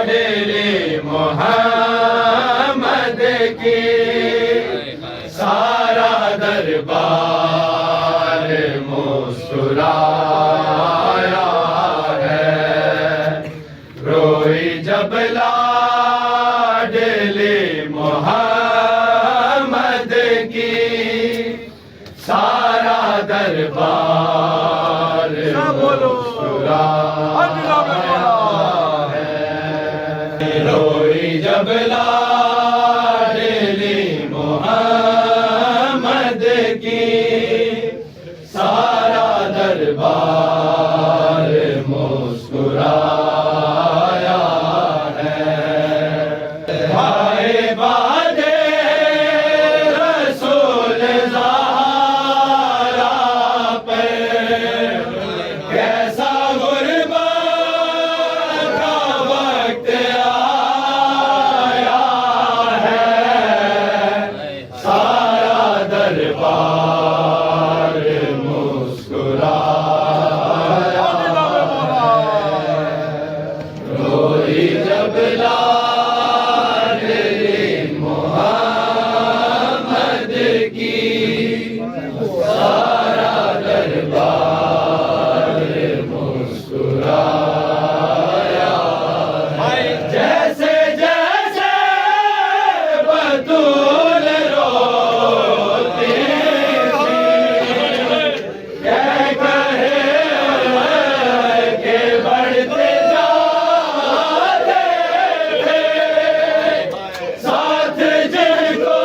डेरे मोहम्मद की सारा दरबार मुस्कुराया है। रोई जब लाडले मोहम्मद की सारा दरबार मुस्कुराया है। रोई जब लाडले मोहम्मद की सारा दरबार मुस्कुराया है। भाई बादे रसूल ज़हरा पे कैसा गुर्बत का वक्त आया है। सारा दरबार मुस्कुराया है। रोई जब लाडले मोहम्मद की सारा दरबार मुस्कुराया है। जैसे जैसे बतूल रोती कह कहे के बढ़ते जाते थे। साथ जिनको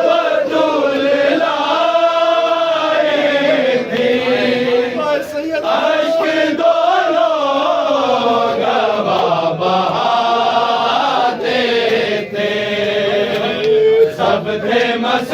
बतूल लाई थी अश्क दोनों गवाह बहाते थे। सब थे मस